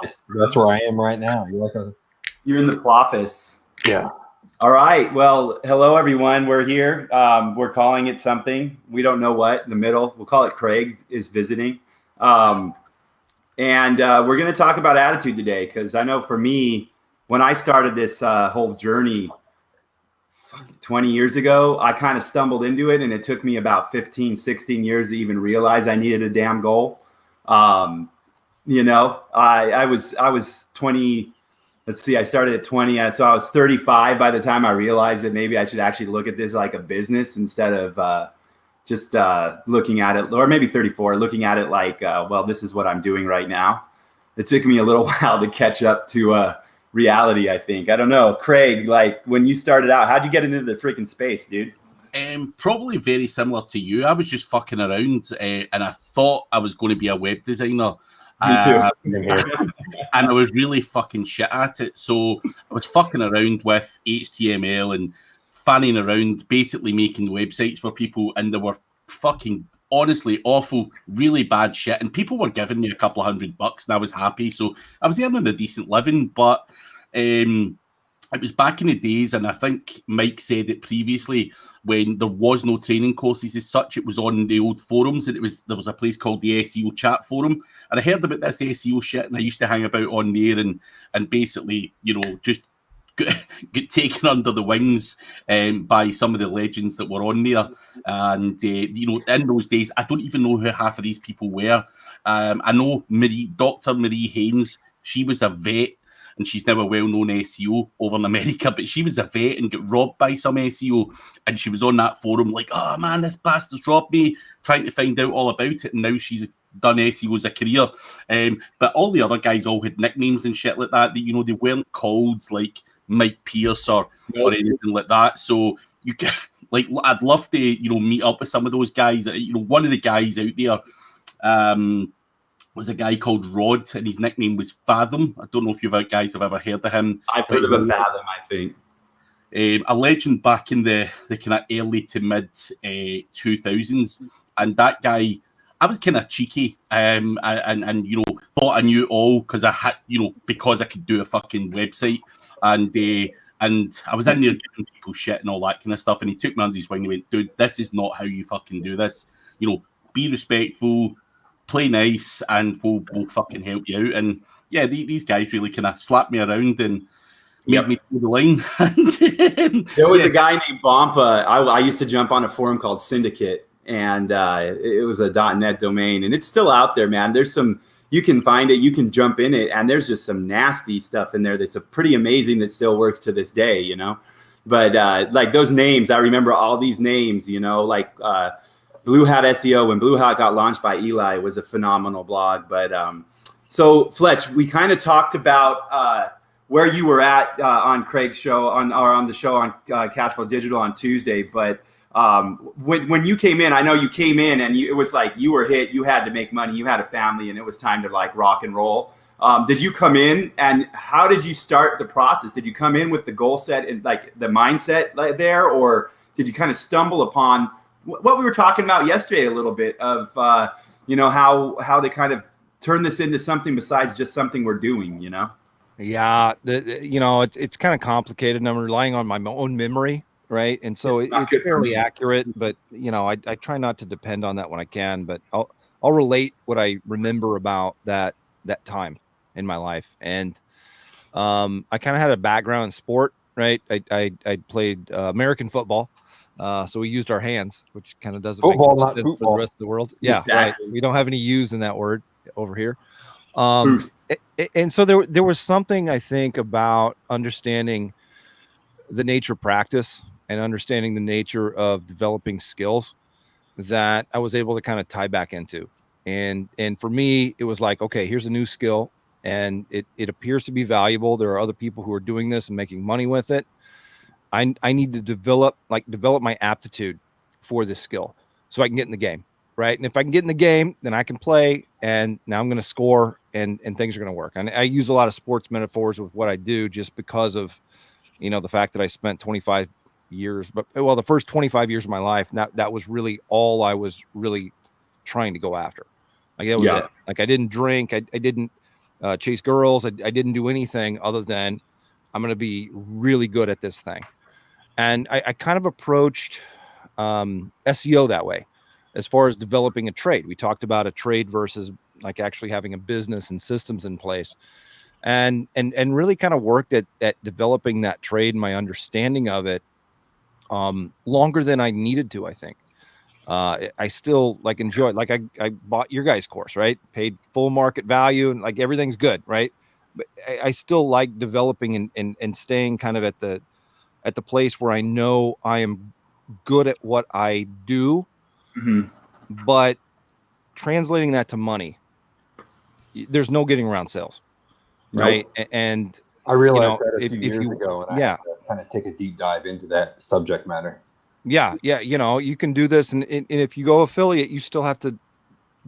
That's where I am right now. You're in the office. Yeah. All right. Well, hello everyone. We're here. We're calling it something. We don't know what. In the middle. We'll call it Craig is visiting. And we're going to talk about attitude today because I know for me, when I started this whole journey 20 years ago, I kind of stumbled into it, and it took me about 15, 16 years to even realize I needed a damn goal. I was 20. Let's see, I started at 20. So I was 35 by the time I realized that maybe I should actually look at this like a business instead of just looking at it, or maybe 34, looking at it like, well, this is what I'm doing right now. It took me a little while to catch up to reality, I think. I don't know. Craig, like when you started out, how'd you get into the freaking space, dude? Probably very similar to you. I was just fucking around and I thought I was going to be a web designer. Me too. And I was really fucking shit at it. So I was fucking around with HTML and fanning around, basically making websites for people. And they were fucking honestly awful, really bad shit. And people were giving me a couple of $100 and I was happy. So I was earning a decent living. But it was back in the days, and I think Mike said it previously, when there was no training courses as such. It was on the old forums, and there was a place called the SEO chat forum, and I heard about this SEO shit, and I used to hang about on there and basically, just get taken under the wings by some of the legends that were on there. And in those days, I don't even know who half of these people were. I know Dr. Marie Haynes. She was a vet, and she's now a well-known SEO over in America, but she was a vet and got robbed by some SEO, and she was on that forum like, oh man, this bastard's robbed me, trying to find out all about it, and now she's done SEO as a career. But all the other guys all had nicknames and shit like that, they weren't called like Mike Pierce or anything like that. So you can, like, I'd love to, meet up with some of those guys. One of the guys out there, was a guy called Rod, and his nickname was Fathom. I don't know if you guys have ever heard of him. I've heard of a Fathom, I think. A legend back in the kind of early to mid 2000s. And that guy, I was kind of cheeky and thought I knew it all because I had, because I could do a fucking website. And I was in there giving people shit and all that kind of stuff. And he took me under his wing and went, dude, this is not how you fucking do this. Be respectful, play nice, and we'll fucking help you out. And yeah, these guys really kind of slapped me around and made me through the line. There was a guy named Bompa. I used to jump on a forum called Syndicate, and it was a .net domain, and it's still out there, man. There's some, you can find it, you can jump in it, and there's just some nasty stuff in there that's pretty amazing that still works to this day, But like those names, I remember all these names, like Blue Hat SEO, when Blue Hat got launched by Eli, was a phenomenal blog. But so Fletch, we kind of talked about where you were at on Craig's show on the show on Cashflow Digital on Tuesday. But when you came in, I know you came in and it was like you were hit. You had to make money. You had a family, and it was time to like rock and roll. Did you come in, and how did you start the process? Did you come in with the goal set and like the mindset there, or did you kind of stumble upon what we were talking about yesterday a little bit of, how to kind of turn this into something besides just something we're doing, Yeah. It's kind of complicated, and I'm relying on my own memory. Right. And so it's fairly accurate, but I try not to depend on that when I can, but I'll relate what I remember about that time in my life. And I kind of had a background in sport, right? I played American football. So we used our hands, which kind of doesn't football, make not sense football. for the rest of the world. Yeah, exactly. Right. We don't have any U's in that word over here. And so there was something, I think, about understanding the nature of practice and understanding the nature of developing skills that I was able to kind of tie back into. And for me, it was like, okay, here's a new skill, and it appears to be valuable. There are other people who are doing this and making money with it. I need to develop my aptitude for this skill so I can get in the game, right? And if I can get in the game, then I can play, and now I'm going to score, and things are going to work. And I use a lot of sports metaphors with what I do just because of, the fact that I spent 25 years, the first 25 years of my life, that was really all I was really trying to go after. Like that was it. Like I didn't drink. I chase girls. I didn't do anything other than I'm going to be really good at this thing. And I kind of approached SEO that way, as far as developing a trade. We talked about a trade versus like actually having a business and systems in place, and really kind of worked at developing that trade and my understanding of it longer than I needed to, I think. I still like enjoy, like I bought your guys' course, right? Paid full market value and like everything's good, right? But I still like developing and staying kind of at the place where I know I am good at what I do, but translating that to money, there's no getting around sales, right? Nope. And I realized that a few years ago, and I yeah, had to kind of take a deep dive into that subject matter. Yeah. You can do this, and if you go affiliate, you still have to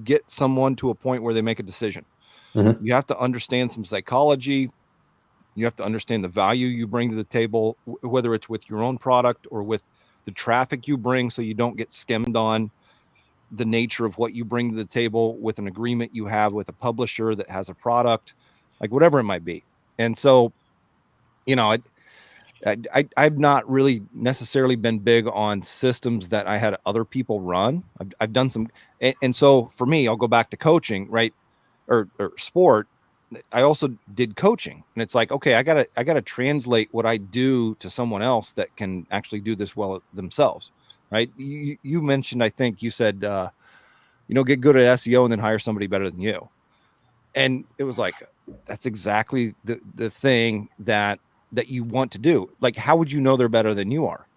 get someone to a point where they make a decision. You have to understand some psychology. You have to understand the value you bring to the table, whether it's with your own product or with the traffic you bring, so you don't get skimmed on the nature of what you bring to the table with an agreement you have with a publisher that has a product, like whatever it might be. And so, I've not really necessarily been big on systems that I had other people run. I've done some, and so for me, I'll go back to coaching, right, or sport. I also did coaching, and it's like, okay, I gotta translate what I do to someone else that can actually do this well themselves, right? You mentioned, I think you said, get good at SEO and then hire somebody better than you, and it was like, that's exactly the thing that you want to do. Like, how would you know they're better than you are?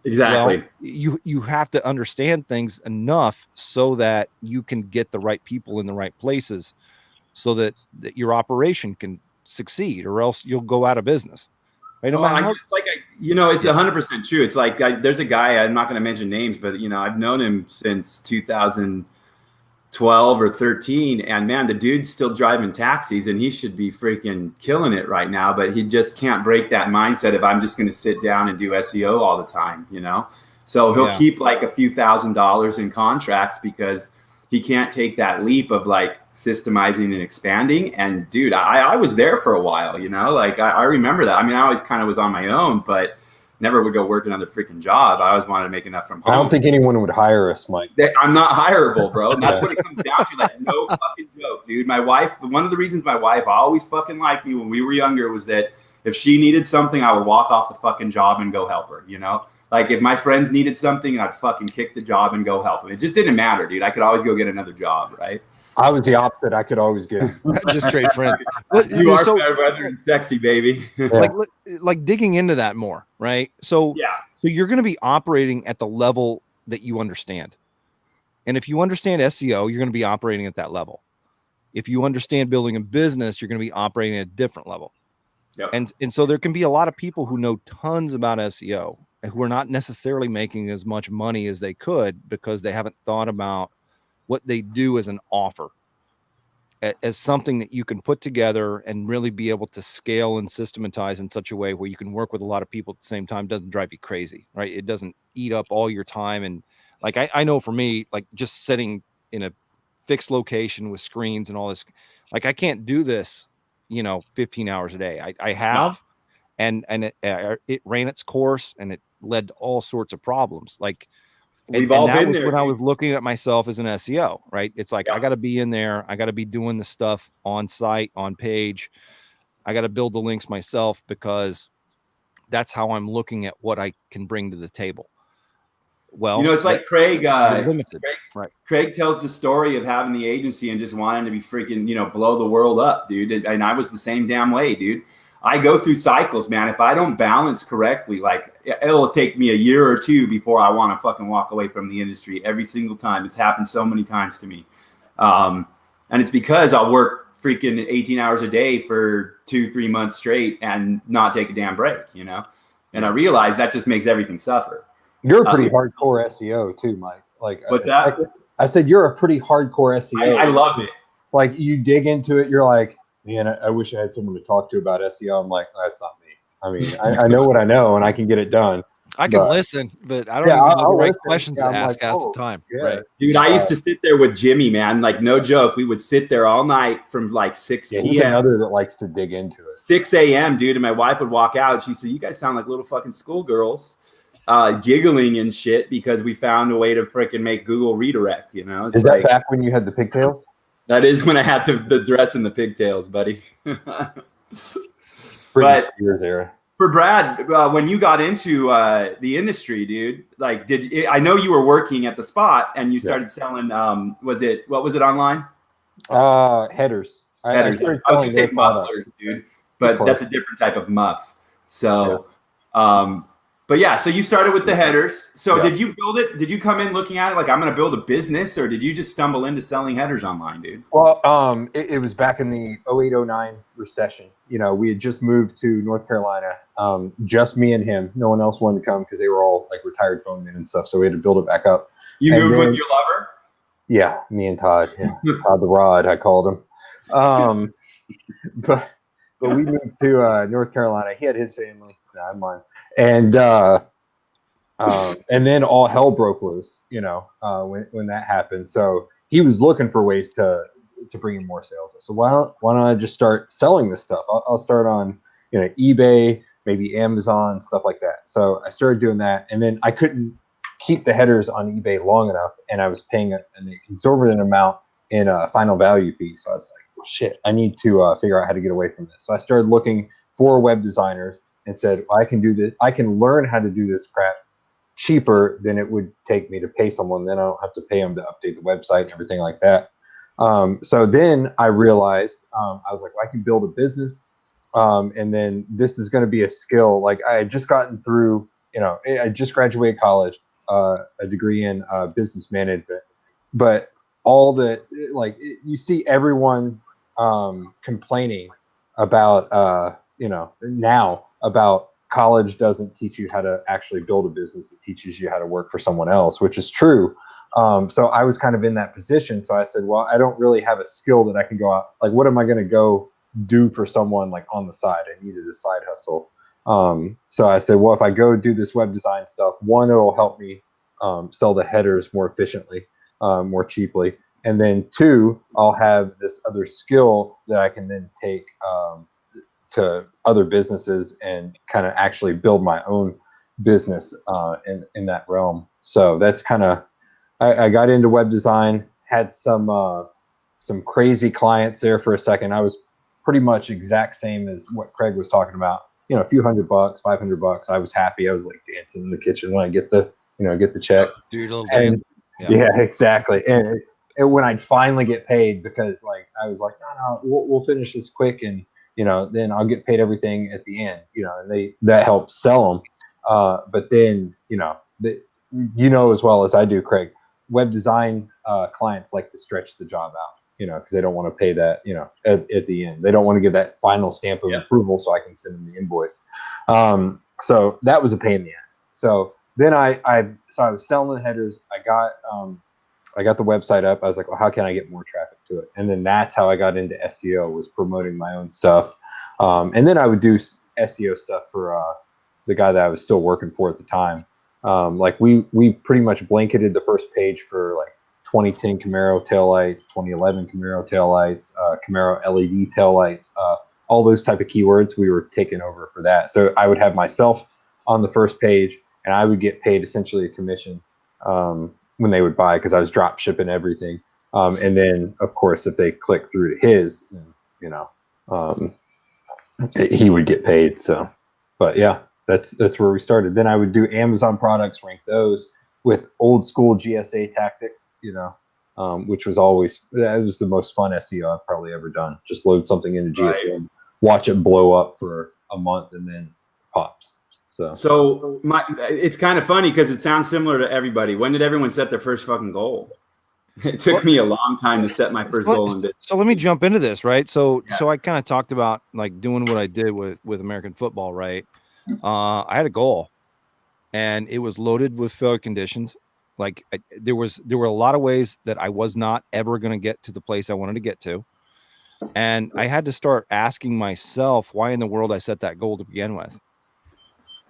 Exactly. Well, you have to understand things enough so that you can get the right people in the right places, so that your operation can succeed, or else you'll go out of business. Right? No matter it's 100% true. It's like there's a guy, I'm not going to mention names, but I've known him since 2012 or 13, and man, the dude's still driving taxis, and he should be freaking killing it right now, but he just can't break that mindset of, I'm just going to sit down and do SEO all the time, so he'll keep like a few $1,000s in contracts because he can't take that leap of like systemizing and expanding. And dude, I was there for a while, like I remember that. I mean, I always kind of was on my own, but never would go work another freaking job. I always wanted to make enough from home. I don't think anyone would hire us, Mike. I'm not hireable, bro. And that's what it comes down to. Like, no fucking joke, dude. My wife, one of the reasons my wife always fucking liked me when we were younger was that if she needed something, I would walk off the fucking job and go help her, Like, if my friends needed something, I'd fucking kick the job and go help them. It just didn't matter, dude. I could always go get another job, right? I was the opposite. I could always get just trade friends. You are better and sexy, baby. like digging into that more, right? So you're going to be operating at the level that you understand. And if you understand SEO, you're going to be operating at that level. If you understand building a business, you're going to be operating at a different level. Yep. And so there can be a lot of people who know tons about SEO who are not necessarily making as much money as they could because they haven't thought about what they do as an offer, as something that you can put together and really be able to scale and systematize in such a way where you can work with a lot of people at the same time. Doesn't drive you crazy, right? It doesn't eat up all your time. And like, I know for me, like just sitting in a fixed location with screens and all this, like I can't do this, 15 hours a day. I have, and it ran its course, and it led to all sorts of problems. Like, we've all been there. When I was looking at myself as an SEO, right? It's like, I got to be in there. I got to be doing the stuff on site, on page. I got to build the links myself because that's how I'm looking at what I can bring to the table. Well, it's like Craig, limited. Right. Craig tells the story of having the agency and just wanting to be freaking, blow the world up, dude. And I was the same damn way, dude. I go through cycles, man. If I don't balance correctly, like it'll take me a year or two before I want to fucking walk away from the industry every single time. It's happened so many times to me. And it's because I'll work freaking 18 hours a day for 2-3 months straight and not take a damn break, And I realize that just makes everything suffer. You're a pretty hardcore SEO too, Mike. Like, what's that? I said you're a pretty hardcore SEO. I love it. Like, you dig into it, you're like, man, I wish I had someone to talk to about SEO. I'm like, that's not me. I mean, I know what I know, and I can get it done. I can But- listen, but I don't Yeah, even know the I'll right listen. questions Yeah, to I'm ask like, half oh, the time. yeah. Right. Dude, I used to sit there with Jimmy, man. Like, no joke. We would sit there all night from like 6 Yeah, he's p.m. another that likes to dig into it. 6 a.m., dude. And my wife would walk out. She said, "You guys sound like little fucking schoolgirls, giggling and shit because we found a way to freaking make Google redirect." You know, it's Is like that back when you had the pigtails? that is when I had the dress and the pigtails, buddy. Britney But Spears era. for Brad, when you got into the industry, dude, like, I know you were working at the spot and you started selling? What was it online? Headers. Headers. I was gonna say mufflers, dude, but Close. that's a different type of muff. So, but yeah, so you started with the headers. So did you build it? Did you come in looking at it like I'm going to build a business, or did you just stumble into selling headers online, dude? Well, it was back in the 08-09 recession. You know, we had just moved to North Carolina, just me and him. No one else wanted to come because they were all like retired phone men and stuff. So we had to build it back up. You moved with your lover? Yeah, me and Todd. Yeah. Todd the Rod, I called him. But we moved to North Carolina. He had his family, I had mine, and then all hell broke loose. You know, when that happened. So he was looking for ways to bring in more sales. So why don't I just start selling this stuff? I'll start on eBay, maybe Amazon, stuff like that. So I started doing that, and then I couldn't keep the headers on eBay long enough, and I was paying an exorbitant amount in a final value fee. So I was like, well, shit, I need to figure out how to get away from this. So I started looking for web designers and said, well, I can do this. I can learn how to do this crap cheaper than it would take me to pay someone. Then I don't have to pay them to update the website and everything like that. So then I realized, I was like, well, I can build a business. And then this is going to be a skill. Like I had just gotten through, I just graduated college, a degree in business management, but all the, like, you see everyone complaining about, now about college doesn't teach you how to actually build a business. It teaches you how to work for someone else, which is true. So I was kind of in that position. So I said, well, I don't really have a skill that I can go out. Like, what am I going to go do for someone like on the side? I needed a side hustle. So I said, well, if I go do this web design stuff, one, it'll help me sell the headers more efficiently, more cheaply. And then two, I'll have this other skill that I can then take to other businesses and kind of actually build my own business in that realm. So that's kind of, I got into web design, had some crazy clients there for a second. I was pretty much exact same as what Craig was talking about. A few $100, $500. I was happy. I was like dancing in the kitchen when I get the check. Do your little And, dance. yeah, exactly. And when I'd finally get paid, because like I was like, no, we'll finish this quick, and then I'll get paid everything at the end. And that helps sell them. But then as well as I do, Craig, web design clients like to stretch the job out. Because they don't want to pay that, at the end. They don't want to give that final stamp of approval so I can send them the invoice. So that was a pain in the ass. So then I was selling the headers. I got the website up. I was like, well, how can I get more traffic to it? And then that's how I got into SEO, was promoting my own stuff. And then I would do SEO stuff for the guy that I was still working for at the time. Like we pretty much blanketed the first page for like 2010 Camaro taillights, 2011 Camaro taillights, Camaro LED taillights, all those type of keywords. We were taking over for that. So I would have myself on the first page, and I would get paid essentially a commission when they would buy, because I was drop shipping everything. And then, of course, if they click through to his, he would get paid. So, but yeah, that's where we started. Then I would do Amazon products, rank those with old school GSA tactics, which was that was the most fun SEO I've probably ever done. Just load something into GSA, and watch it blow up for a month, and then pops. So it's kind of funny because it sounds similar to everybody. When did everyone set their first fucking goal? It took me a long time to set my first goal. So let me jump into this, right? So I kind of talked about like doing what I did with American football, right? I had a goal, and it was loaded with failure conditions. Like there were a lot of ways that I was not ever going to get to the place I wanted to get to. And I had to start asking myself why in the world I set that goal to begin with.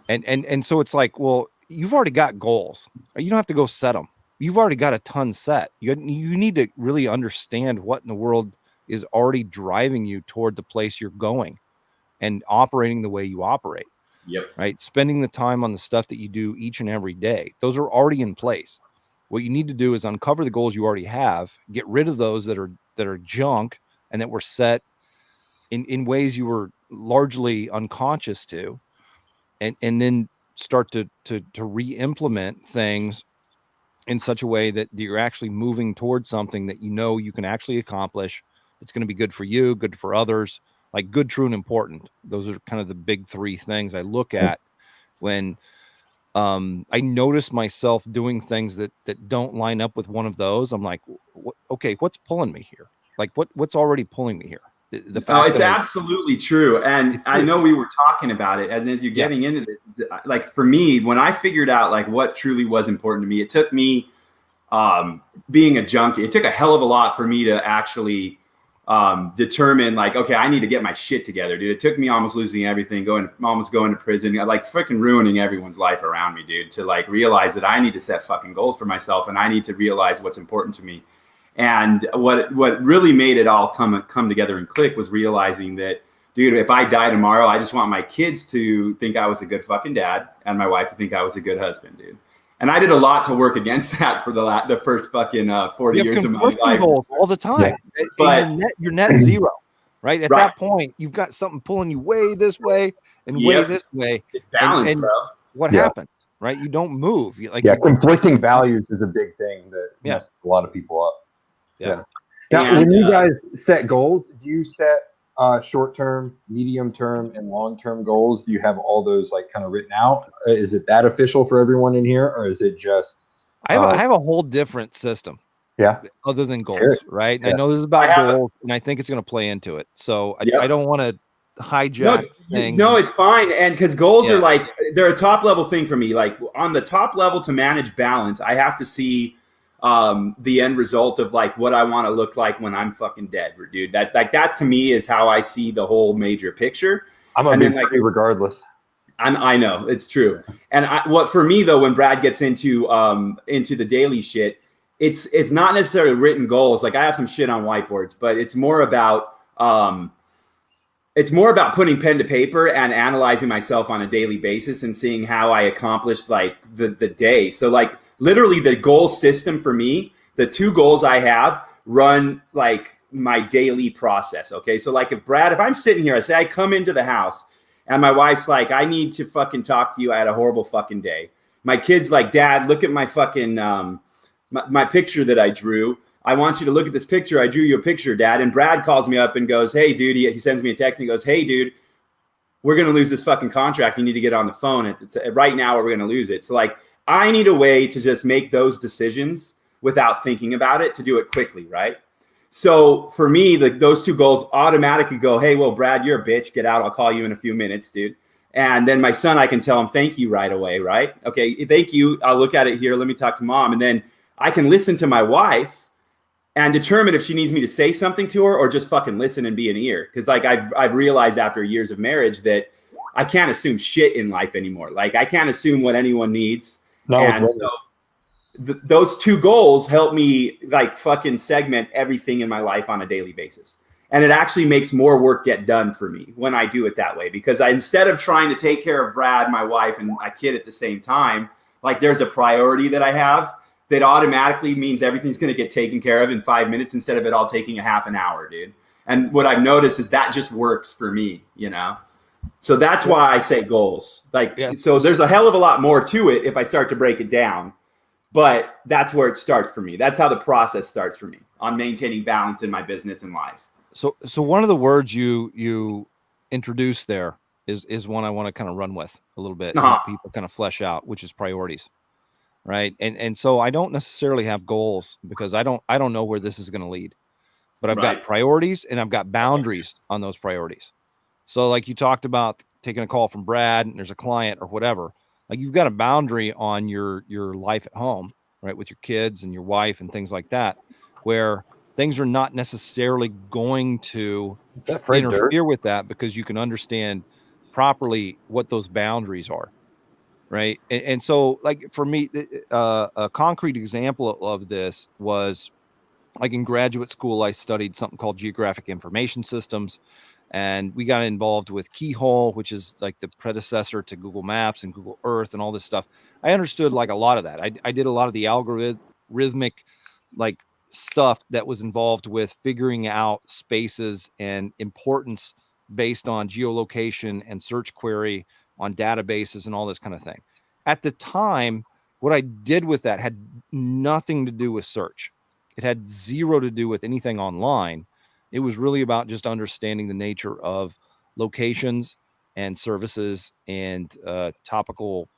And so it's like, well, you've already got goals. You don't have to go set them. You've already got a ton set. You need to really understand what in the world is already driving you toward the place you're going and operating the way you operate. Yep. Right. Spending the time on the stuff that you do each and every day. Those are already in place. What you need to do is uncover the goals you already have, get rid of those that are junk and that were set in ways you were largely unconscious to, and then start to re-implement things in such a way that you're actually moving towards something that you know you can actually accomplish. It's going to be good for you, good for others, like good, true, and important. Those are kind of the big three things I look at when I notice myself doing things that don't line up with one of those. I'm like, okay, what's pulling me here? Like what's already pulling me here? The fact it's absolutely true. And I know we were talking about it as you're getting into this, like for me, when I figured out like what truly was important to me, it took me being a junkie. It took a hell of a lot for me to actually determine like, okay, I need to get my shit together, dude. It took me almost losing everything, almost going to prison, like freaking ruining everyone's life around me, dude, to like realize that I need to set fucking goals for myself and I need to realize what's important to me. And what really made it all come together and click was realizing that, dude, if I die tomorrow, I just want my kids to think I was a good fucking dad and my wife to think I was a good husband, dude. And I did a lot to work against that for the first fucking 40 years of my life. Goals all the time. Yeah. But you're net zero, right? At that point, you've got something pulling you way this way and way this way. It's balance, and bro. What happens, right? You don't move. Conflicting values is a big thing that messes a lot of people up. Yeah. Now, when you guys set goals, do you set short-term, medium-term, and long-term goals? Do you have all those like kind of written out? Is it that official for everyone in here, or is it just? I have a whole different system. Yeah. Other than goals, right? And I know this is about goals, and I think it's going to play into it. So I don't want to hijack things. No, it's fine. And because goals are like they're a top-level thing for me. Like on the top level to manage balance, I have to see the end result of like what I want to look like when I'm fucking dead, dude. That to me is how I see the whole major picture. I'm gonna be free regardless. I know it's true. And what for me though, when Brad gets into the daily shit, it's not necessarily written goals. Like I have some shit on whiteboards, but it's more about putting pen to paper and analyzing myself on a daily basis and seeing how I accomplished like the day. So like literally the goal system for me, the two goals I have run like my daily process. Okay. So like if I'm sitting here, I say I come into the house and my wife's like, I need to fucking talk to you. I had a horrible fucking day. My kid's like, Dad, look at my fucking, my picture that I drew. I want you to look at this picture. I drew you a picture, Dad. And Brad calls me up and goes, hey, dude, he sends me a text and he goes, hey, dude, we're going to lose this fucking contract. You need to get on the phone right now or we're going to lose it. So like, I need a way to just make those decisions without thinking about it, to do it quickly, right? So for me, those two goals automatically go, hey, well, Brad, you're a bitch. Get out. I'll call you in a few minutes, dude. And then my son, I can tell him thank you right away, right? Okay, thank you. I'll look at it here. Let me talk to Mom. And then I can listen to my wife and determine if she needs me to say something to her or just fucking listen and be an ear. Because like I've realized after years of marriage that I can't assume shit in life anymore. Like I can't assume what anyone needs. No, and so those two goals help me like fucking segment everything in my life on a daily basis. And it actually makes more work get done for me when I do it that way, because instead of trying to take care of Brad, my wife, and my kid at the same time, like there's a priority that I have that automatically means everything's going to get taken care of in 5 minutes instead of it all taking a half an hour, dude. And what I've noticed is that just works for me, you know? So that's why I say goals. So there's a hell of a lot more to it if I start to break it down, but that's where it starts for me. That's how the process starts for me on maintaining balance in my business and life. So one of the words you introduced there is one I want to kind of run with a little bit, and help people kind of flesh out, which is priorities, right? And so I don't necessarily have goals because I don't know where this is going to lead, but I've got priorities and I've got boundaries on those priorities. So like you talked about taking a call from Brad and there's a client or whatever, like you've got a boundary on your life at home, right? With your kids and your wife and things like that, where things are not necessarily going to interfere with that because you can understand properly what those boundaries are. right? And so, like for me, a concrete example of this was like in graduate school, I studied something called geographic information systems, and we got involved with Keyhole, which is like the predecessor to Google Maps and Google Earth and all this stuff. I understood like a lot of that. I did a lot of the algorithmic like stuff that was involved with figuring out spaces and importance based on geolocation and search query on databases and all this kind of thing. At the time, what I did with that had nothing to do with search. It had zero to do with anything online. It was really about just understanding the nature of locations and services and topical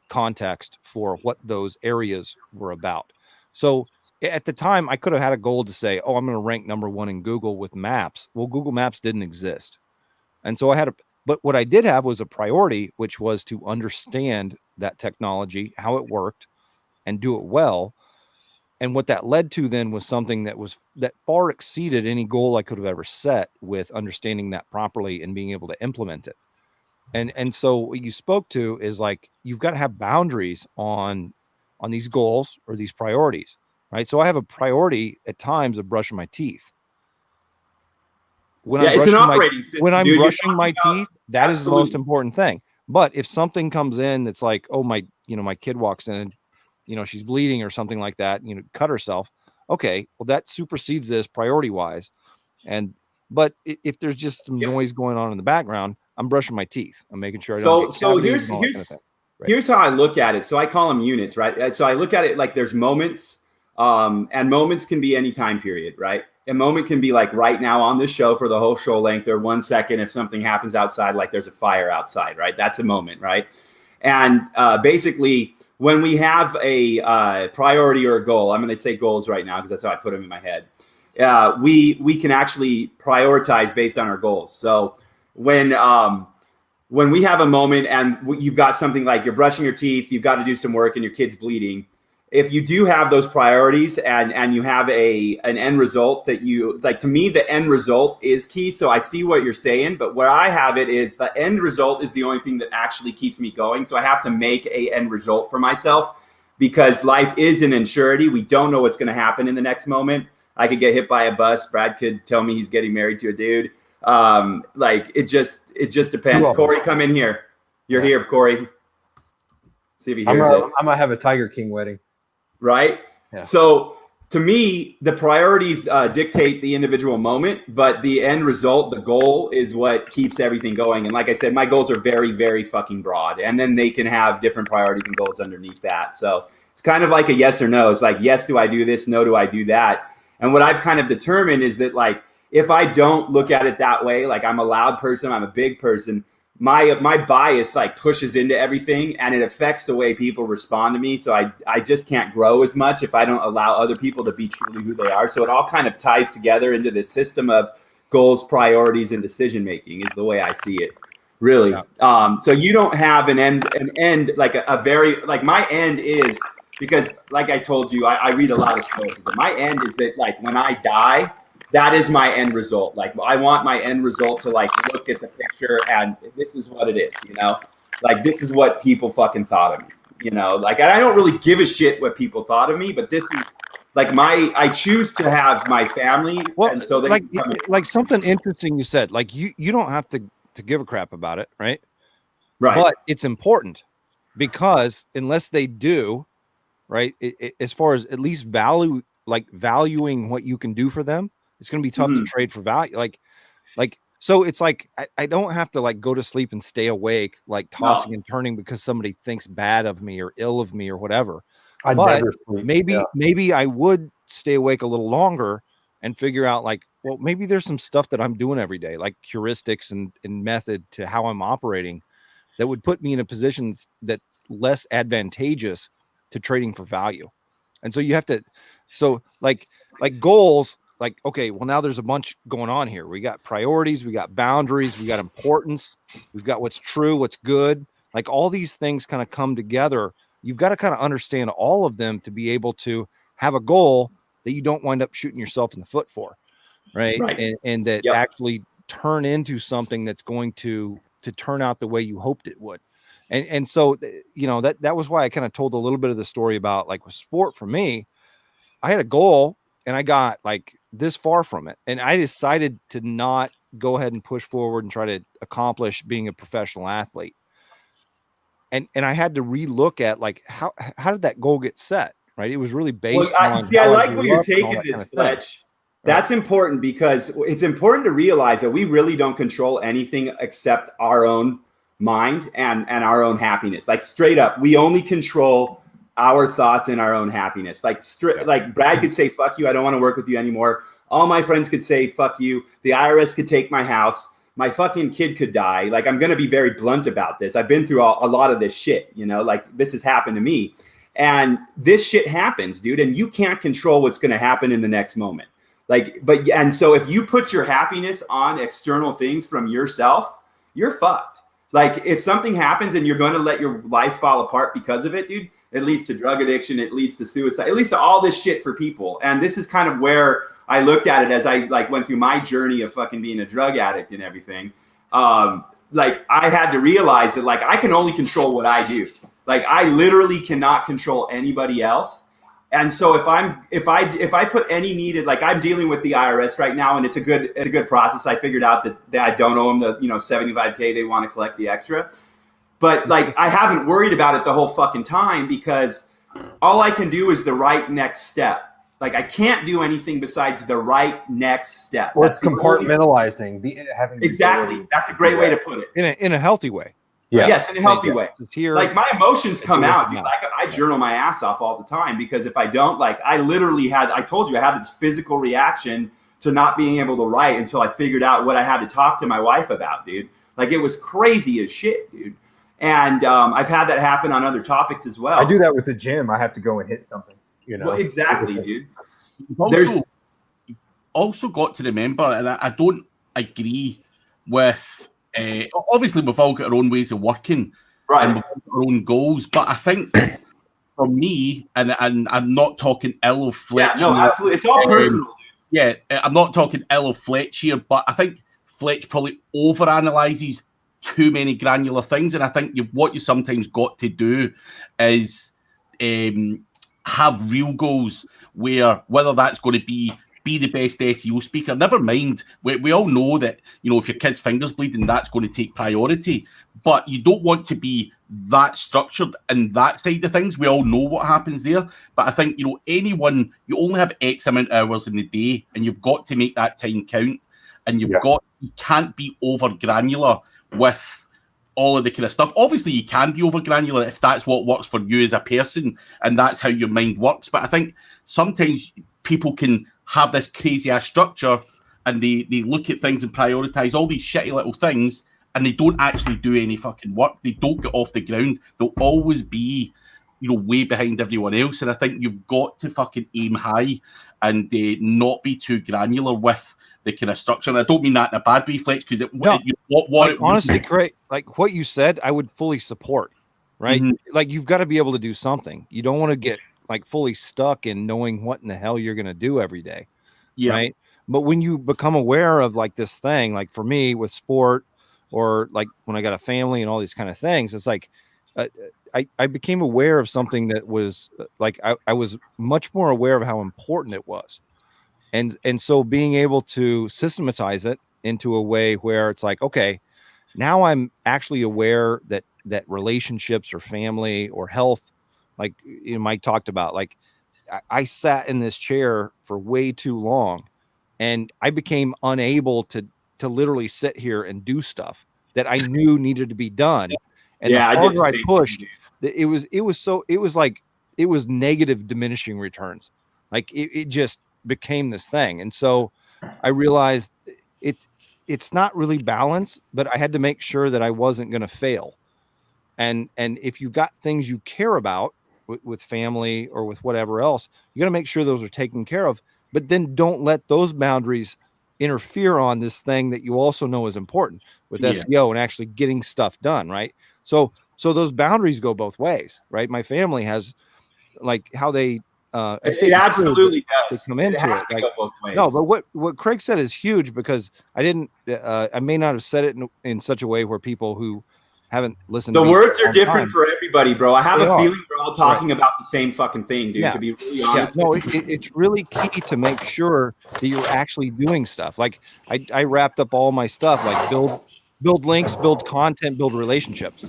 context for what those areas were about. So at the time, I could have had a goal to say, oh, I'm going to rank number one in Google with maps. Well, Google Maps didn't exist. And so I had but what I did have was a priority, which was to understand that technology, how it worked, and do it well. And what that led to then was something that far exceeded any goal I could have ever set with understanding that properly and being able to implement it. And so what you spoke to is like you've got to have boundaries on these goals or these priorities, right? So I have a priority at times of brushing my teeth. When it's an operating system. When I'm dude, brushing my teeth, that absolutely. is the most important thing. But if something comes in that's like, oh, my kid walks in and she's bleeding or something like that, cut herself. Okay, well, that supersedes this priority wise. But if there's just some noise going on in the background, I'm brushing my teeth. I'm making sure I don't get cavities and all that kind of thing. Right. Here's how I look at it. So I call them units, right? So I look at it like there's moments, and moments can be any time period, right? A moment can be like right now on this show for the whole show length, or 1 second if something happens outside, like there's a fire outside, right? That's a moment, right? And basically, when we have a priority or a goal, I'm going to say goals right now because that's how I put them in my head. We can actually prioritize based on our goals. So when we have a moment and you've got something like you're brushing your teeth, you've got to do some work, and your kid's bleeding. If you do have those priorities and you have an end result that you like, to me, the end result is key. So I see what you're saying, but where I have it is the end result is the only thing that actually keeps me going. So I have to make a end result for myself because life is an insurity. We don't know what's going to happen in the next moment. I could get hit by a bus. Brad could tell me he's getting married to a dude. Like it just depends. Corey, come in here. You're here, Corey. See if he hears it. I'm gonna have a Tiger King wedding. Right? Yeah. So to me, the priorities dictate the individual moment, but the end result, the goal, is what keeps everything going. And like I said, my goals are very, very fucking broad. And then they can have different priorities and goals underneath that. So it's kind of like a yes or no. It's like, yes, do I do this? No, do I do that? And what I've kind of determined is that, like, if I don't look at it that way, like I'm a loud person, I'm a big person, my bias like pushes into everything and it affects the way people respond to me. So I just can't grow as much if I don't allow other people to be truly who they are. So it all kind of ties together into this system of goals, priorities, and decision making is the way I see it. Really. Yeah. So you don't have an end like a very, like my end is, because like I told you, I read a lot of stoicism. My end is that like when I die, that is my end result. Like I want my end result to like look at the picture and this is what it is, like this is what people fucking thought of me, like I don't really give a shit what people thought of me, but this is like I choose to have my family. Well, and so they like something interesting you said, like you don't have to give a crap about it. Right. But it's important because unless they do, right. As far as at least valuing what you can do for them, it's going to be tough to trade for value. Like, so it's like, I don't have to like go to sleep and stay awake, like tossing and turning because somebody thinks bad of me or ill of me or whatever. But maybe I would stay awake a little longer and figure out like, well, maybe there's some stuff that I'm doing every day, like heuristics and method to how I'm operating that would put me in a position that's less advantageous to trading for value. And so you have to, so like goals, like, okay, well, now there's a bunch going on here. We got priorities, we got boundaries, we got importance, we've got what's true, what's good. Like all these things kind of come together. You've got to kind of understand all of them to be able to have a goal that you don't wind up shooting yourself in the foot for, right? And that actually turn into something that's going to turn out the way you hoped it would. And so, you know, that was why I kind of told a little bit of the story about like with sport. For me, I had a goal and I got like this far from it. And I decided to not go ahead and push forward and try to accomplish being a professional athlete. And I had to relook at like, how did that goal get set? Right. It was really based on. I like where you're taking this, Fletch. That's important because it's important to realize that we really don't control anything except our own mind and our own happiness. Like straight up, we only control our thoughts and our own happiness. Like like Brad could say, fuck you, I don't want to work with you anymore. All my friends could say, fuck you. The IRS could take my house. My fucking kid could die. Like, I'm going to be very blunt about this. I've been through a lot of this shit, you know, like this has happened to me. And this shit happens, dude. And you can't control what's going to happen in the next moment. Like, and so if you put your happiness on external things from yourself, you're fucked. Like if something happens and you're going to let your life fall apart because of it, dude, it leads to drug addiction. It leads to suicide. It leads to all this shit for people. And this is kind of where I looked at it as I like went through my journey of fucking being a drug addict and everything. Like I had to realize that like I can only control what I do. Like I literally cannot control anybody else. And so if I put any needed, like I'm dealing with the IRS right now, and it's a good process. I figured out that I don't owe them the $75K they want to collect the extra, but like I haven't worried about it the whole fucking time because all I can do is the right next step. Like I can't do anything besides the right next step. Well, it's compartmentalizing. Exactly. That's a great way to put it. In a healthy way. Yeah. Yes, in a healthy way. Here, like my emotions come out, dude. Like I journal my ass off all the time because if I don't, like I literally I told you I had this physical reaction to not being able to write until I figured out what I had to talk to my wife about, dude. Like it was crazy as shit, dude. And I've had that happen on other topics as well. I do that with the gym. I have to go and hit something, you know. Well, exactly, dude. You've also got to remember, and I don't agree with. Obviously, we've all got our own ways of working, right? And we've got our own goals. But I think for me, and I'm not talking ill of Fletch. Yeah, no, absolutely. It's all personal. Yeah, I'm not talking ill of Fletch here, but I think Fletch probably overanalyzes too many granular things, and I think what you sometimes got to do is have real goals where whether that's going to be the best SEO speaker, never mind. We all know that, if your kid's finger's bleeding, that's going to take priority. But you don't want to be that structured in that side of things. We all know what happens there. But I think, you only have X amount of hours in the day, and you've got to make that time count. And you can't be over granular with all of the kind of stuff. Obviously, you can be over granular if that's what works for you as a person, and that's how your mind works. But I think sometimes people can have this crazy ass structure and they look at things and prioritize all these shitty little things, and they don't actually do any fucking work. They don't get off the ground. They'll always be, way behind everyone else. And I think you've got to fucking aim high and not be too granular with the kind of structure. And I don't mean that in a bad way, Fletch, because honestly, Craig, like what you said, I would fully support, right? Mm-hmm. Like you've got to be able to do something. You don't want to get like fully stuck in knowing what in the hell you're going to do every day. Yeah. Right. But when you become aware of like this thing, like for me with sport, or like when I got a family and all these kind of things, it's like, I became aware of something that was like, I was much more aware of how important it was. And so being able to systematize it into a way where it's like, okay, now I'm actually aware that relationships or family or health, like Mike talked about, like I sat in this chair for way too long and I became unable to literally sit here and do stuff that I knew needed to be done. And the harder I pushed, it was negative diminishing returns. Like it just became this thing. And so I realized it's not really balanced, but I had to make sure that I wasn't going to fail. And if you've got things you care about with family or with whatever else, you got to make sure those are taken care of, but then don't let those boundaries interfere on this thing that you also know is important with SEO and actually getting stuff done. Right. So those boundaries go both ways, right? My family has like how they, it absolutely does. They come into it. Like, both ways. No, but what Craig said is huge because I may not have said it in such a way where people who haven't listened. The to words are all different time. for everybody, bro. I have They a are. feeling we're all talking about the same fucking thing, dude. Yeah. To be really Yeah, honest no, with you. it's really key to make sure that you're actually doing stuff. Like I wrapped up all my stuff, like build links, build content, build relationships.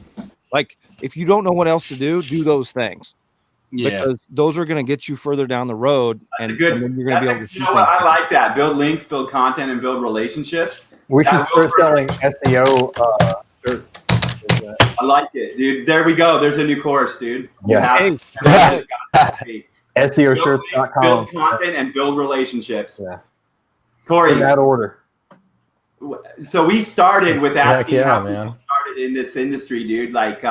Like if you don't know what else to do those things. Yeah. Because those are going to get you further down the road, That's and a good. then you're going to be able to. You know what? I like that. Build links, build content, and build relationships. We That should will start further- selling SEO shirts. I like it, dude. There we go. There's a new course, dude. You Yeah. have Hey, everybody just got it. SEOshirts.com. Build content and build relationships. Yeah. Corey, In that order. so we started with asking yeah, how man. people started in this industry, dude. Like,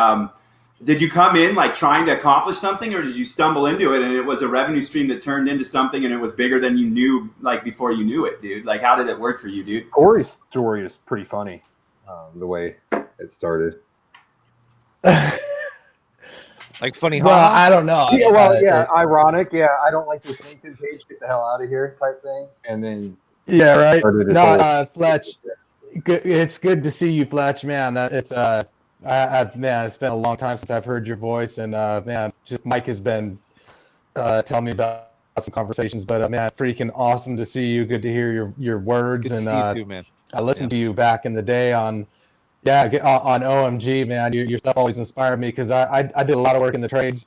did you come in like trying to accomplish something, or did you stumble into it and it was a revenue stream that turned into something and it was bigger than you knew, like before you knew it, dude? Like, how did it work for you, dude? Corey's story is pretty funny, the way it started. like funny. Well, haha. I don't know. Yeah, well, yeah, ironic. Yeah, I don't like this LinkedIn page. Get the hell out of here, type thing. And then Yeah, right. started his No, whole- Fletch, it's good to see you, Fletch. Man, it's man, it's been a long time since I've heard your voice, and man, just Mike has been telling me about some conversations, but man, freaking awesome to see you. Good to hear your words, Good to and see you too, man. I listened to you back in the day on OMG, man. Your stuff always inspired me because I did a lot of work in the trades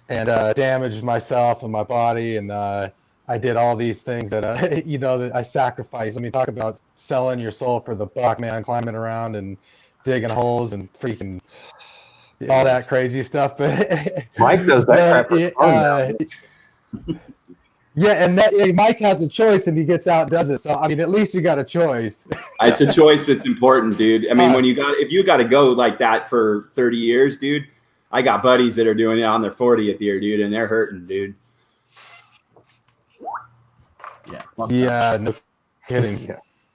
and damaged myself and my body, and I did all these things that that I sacrificed. I mean, talk about selling your soul for the buck, man. Climbing around and digging holes and freaking all that crazy stuff. But Mike does that crap for fun now. yeah, and Mike has a choice, and he gets out and does it. So I mean, at least you got a choice. It's a choice that's important, dude. I mean, if you got to go like that for 30 years, dude, I got buddies that are doing it on their 40th year, dude, and they're hurting, dude. Yeah. Yeah, no kidding.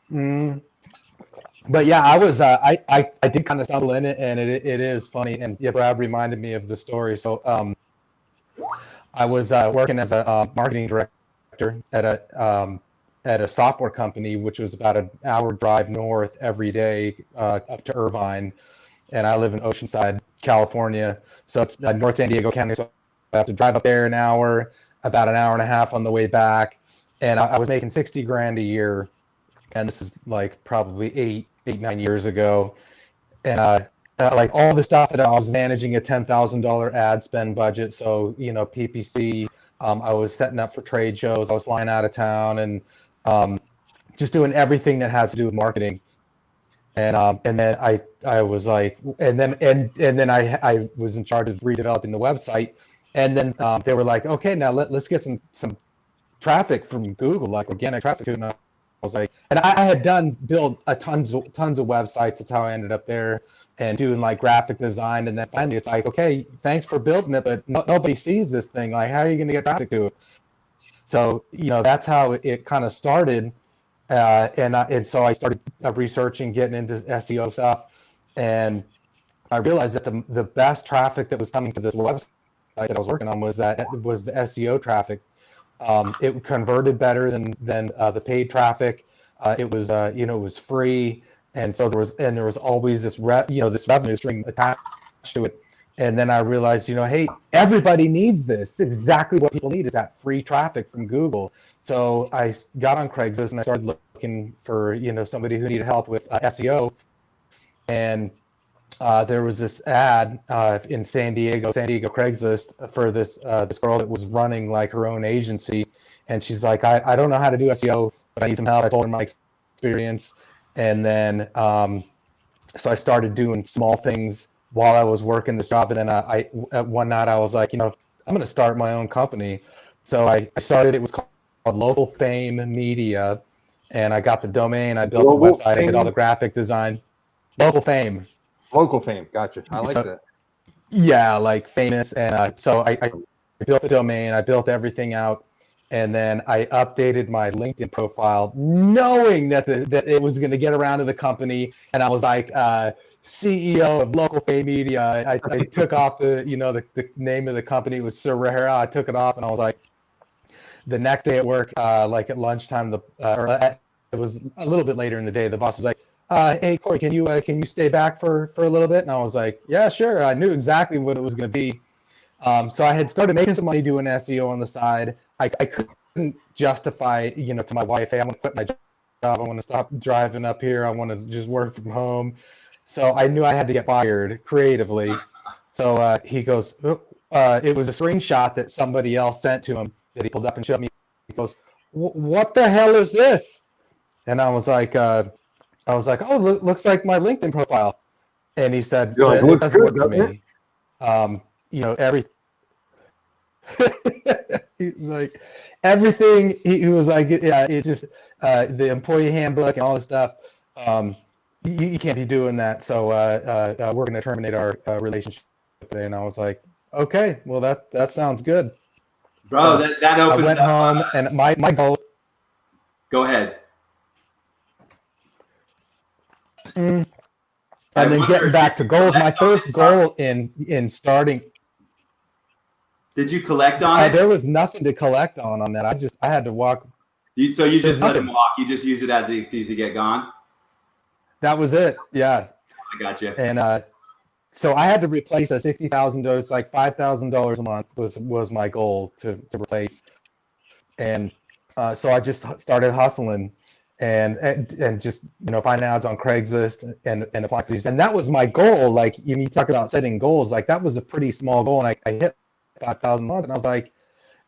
Yeah. But yeah, I was I did kind of stumble in it, and it is funny. And yeah, Brad reminded me of the story. So I was working as a marketing director at a software company, which was about an hour drive north every day up to Irvine, and I live in Oceanside, California. So it's North San Diego County. So I have to drive up there an hour, about an hour and a half on the way back, and I was making $60,000 a year. And this is like probably 8-9 years ago, and like all the stuff that I was managing a $10,000 ad spend budget. So PPC, I was setting up for trade shows. I was flying out of town and just doing everything that has to do with marketing. And then I was like, and then I was in charge of redeveloping the website. And then they were like, okay, now let's get some traffic from Google, like organic traffic to it. And I was like, and I had built tons of websites. That's how I ended up there and doing like graphic design. And then finally it's like, okay, thanks for building it, but nobody sees this thing. Like, how are you going to get traffic to it? So, that's how it kind of started. And so I started researching, getting into SEO stuff. And I realized that the best traffic that was coming to this website that I was working on was the SEO traffic. It converted better than the paid traffic. It was it was free, and so there was always this this revenue stream attached to it. And then I realized, hey, everybody needs this. It's exactly what people need is that free traffic from Google. So I got on Craigslist and I started looking for somebody who needed help with SEO, and there was this ad in San Diego Craigslist for this girl that was running like her own agency, and she's like, I don't know how to do SEO, but I need some help. I told her my experience, and then so I started doing small things while I was working this job, and then I one night I was like, I'm going to start my own company. So I started. It was called Local Fame Media, and I got the domain. I built the website. I did all the graphic design. Local Fame. Local fame, gotcha. I like that. Yeah, like famous. And so I built the domain, I built everything out, and then I updated my LinkedIn profile, knowing that it was going to get around to the company. And I was like, CEO of Local Fame Media. I took off the name of the company. It was Serrera. I took it off, and I was like, the next day at work, like at lunchtime, it was a little bit later in the day, the boss was like, hey Corey, can you stay back for a little bit? And I was like, yeah, sure. I knew exactly what it was going to be. So I had started making some money doing SEO on the side. I couldn't justify, to my wife, hey, I'm going to quit my job. I want to stop driving up here. I want to just work from home. So I knew I had to get fired creatively. So he goes, it was a screenshot that somebody else sent to him that he pulled up and showed me. He goes, what the hell is this? And I was like, oh, looks like my LinkedIn profile. And he said, You're like, it looks doesn't good, work for doesn't me. Every he's like everything. He was like, yeah, it just the employee handbook and all this stuff. You can't be doing that. So we're going to terminate our relationship today. And I was like, okay, well that sounds good, bro. So that opens. I went home and my goal. Go ahead. And then getting back to goals, my first goal in starting. Did you collect on it? There was nothing to collect on that. I had to walk. So you just let nothing. him walk. You just use it as the excuse to get gone. That was it. Yeah. I got you. And so I had to replace a $60,000, like $5,000 a month was my goal to replace. And so I just started hustling and just find ads on Craigslist and apply for these. And that was my goal. Like you talk about setting goals, like that was a pretty small goal, and I hit 5,000 a month, and I was like,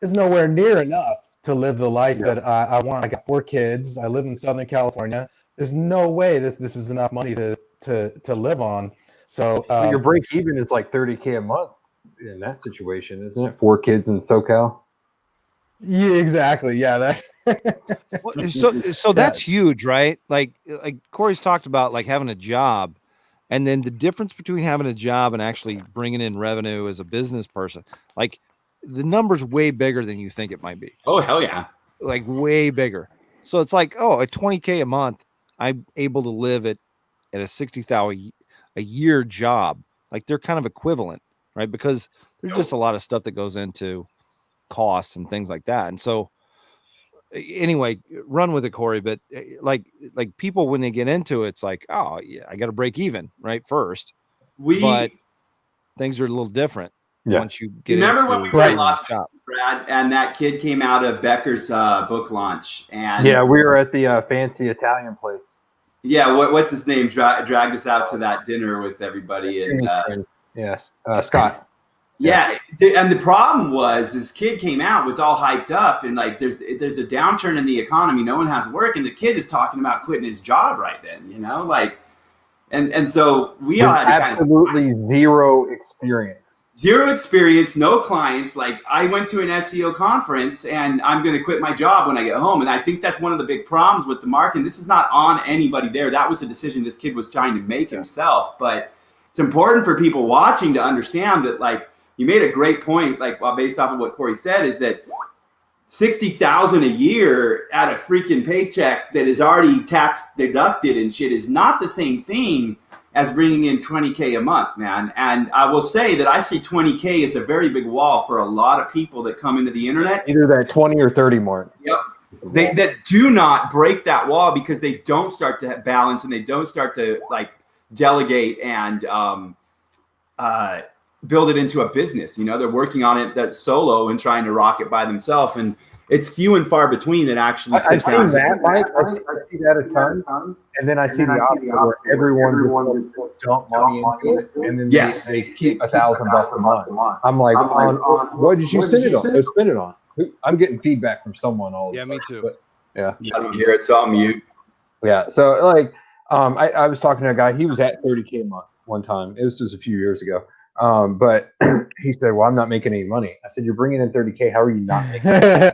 it's nowhere near enough to live the life that I want. I got 4 kids. I live in Southern California. There's no way that this is enough money to live on. So your break even is like $30K a month in that situation, isn't it? 4 kids in SoCal. Yeah, exactly. Yeah, so that's huge, right? Like Corey's talked about, like having a job, and then the difference between having a job and actually bringing in revenue as a business person. Like the number's way bigger than you think it might be. Oh, hell yeah. Like way bigger. So it's like, oh, at $20K a month, I'm able to live at a $60,000 a year job. Like they're kind of equivalent, right? Because there's just a lot of stuff that goes into costs and things like that. And so anyway, run with it, Corey. But like people, when they get into it, it's like, oh yeah, I got to break even right first. But things are a little different once you get remember into when we were at Las Vegas, Brad, and that kid came out of Becker's book launch, and yeah, we were at the fancy Italian place. Yeah, what's his name? Dragged us out to that dinner with everybody, and yes, Scott. Yeah, and the problem was this kid came out, was all hyped up, and like there's a downturn in the economy, no one has work, and the kid is talking about quitting his job right then, like, and so we all had absolutely zero experience, no clients. Like I went to an SEO conference, and I'm going to quit my job when I get home, and I think that's one of the big problems with the market. And this is not on anybody there. That was a decision this kid was trying to make himself, but it's important for people watching to understand that, like. You made a great point, like based off of what Corey said, is that $60,000 a year at a freaking paycheck that is already tax deducted and shit is not the same thing as bringing in $20K a month, man. And I will say that I see $20K as a very big wall for a lot of people that come into the internet. Either that 20 or 30 mark. Yep. That do not break that wall because they don't start to balance and they don't start to like delegate and build it into a business. They're working on it that's solo and trying to rock it by themselves, and it's few and far between that actually I've seen that, Mike. I see that a ton, and then I see the opposite where everyone just dump money into it, and then they keep $1,000 a month. I'm like, what did you spend it on? Go spend it on. I'm getting feedback from someone all the time. Yeah, me too. But, yeah, I don't hear it, so I'm mute. Yeah, so like, I was talking to a guy. He was at $30K a month one time. It was just a few years ago. But he said, well, I'm not making any money. I said, you're bringing in $30K. How are you not making money?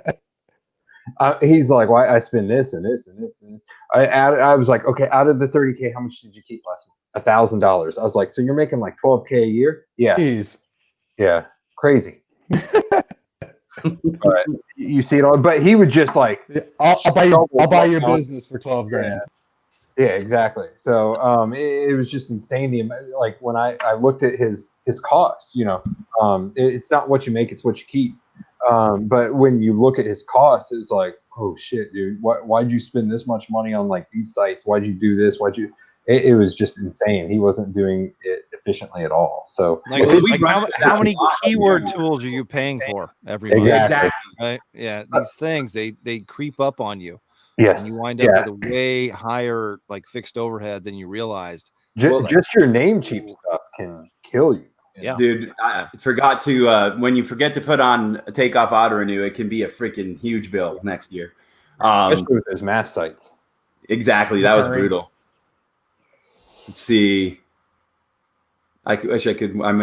He's like, well, I spend this and this and this and this. I was like, okay, out of the $30K, how much did you keep last month? $1,000. I was like, so you're making like $12K a year? Yeah. Jeez. Yeah. Crazy. But you see it all. But he would just like, I'll buy your business for 12 grand. Yeah, exactly. So it was just insane. Like when I looked at his costs, it's not what you make, it's what you keep. But when you look at his costs, it's like, oh shit, dude, why'd you spend this much money on like these sites? Why'd you do this? it was just insane. He wasn't doing it efficiently at all. So Like, Well, we like run how, into how that many a lot. keyword tools are you paying for every month? Exactly. Right? Yeah, these things they creep up on you. Yes. And you wind up with a way higher like fixed overhead than you realized. Just your name cheap stuff can kill you. Yeah, Dude, I forgot to when you forget to put on a takeoff auto renew, it can be a freaking huge bill next year. Especially with those mass sites. Exactly, that was brutal. Let's see. I wish I could. I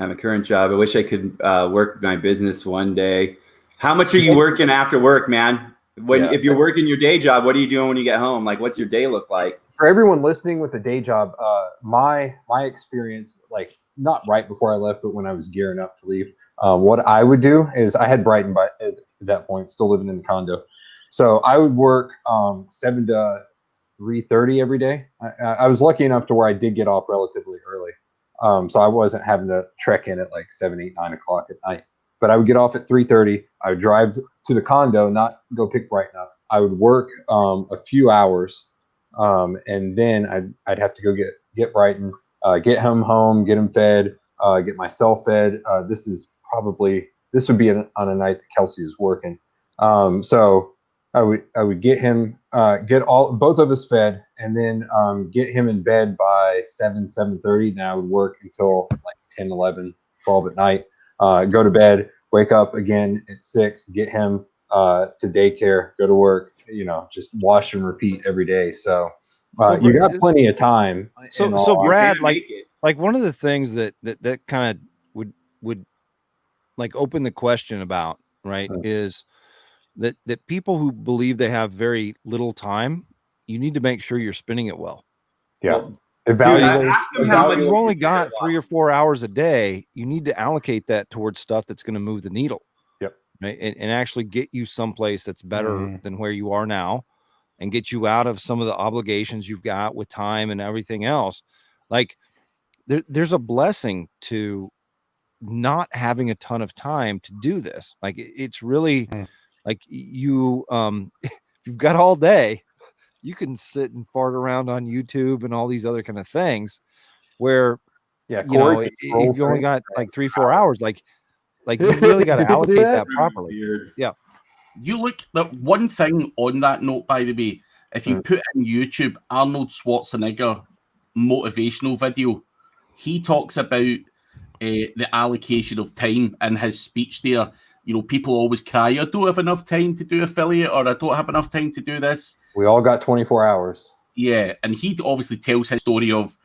have a current job. I wish I could work my business one day. How much are you working after work, man? If you're working your day job, what are you doing when you get home? Like, what's your day look like? For everyone listening with a day job, my experience, like not right before I left, but when I was gearing up to leave, what I would do is I had Brighton by at that point, still living in the condo, so I would work 7 to 3:30 every day. I was lucky enough to where I did get off relatively early, so I wasn't having to trek in at like 7, 8, 9 o'clock at night. But I would get off at 3:30. I would drive to the condo, not go pick Brighton up. I would work a few hours. And then I'd have to go get Brighton, get him home, get him fed, get myself fed. This would be on a night that Kelsey was working. So I would get him, get both of us fed, and then get him in bed by 7:30. Then I would work until like 10, 11, 12 at night. Go to bed, wake up again at 6, get him to daycare, go to work. Just wash and repeat every day. So you got plenty of time. So Brad, like one of the things that kind of would like open the question about, right, is that people who believe they have very little time, you need to make sure you're spending it well. Yeah. Evaluate. You've only got 3 or 4 hours a day. You need to allocate that towards stuff that's going to move the needle. Yep. Right? And actually get you someplace that's better than where you are now, and get you out of some of the obligations you've got with time and everything else. Like there's a blessing to not having a ton of time to do this. Like it's really like you, if you've got all day, you can sit and fart around on YouTube and all these other kind of things where, if you only got like 3-4 hours, like you really got to allocate that properly. Yeah. You look at one thing on that note, by the way, if you put in YouTube Arnold Schwarzenegger motivational video, he talks about the allocation of time in his speech there. People always cry, I don't have enough time to do affiliate, or I don't have enough time to do this. We all got 24 hours. Yeah. And he obviously tells his story of,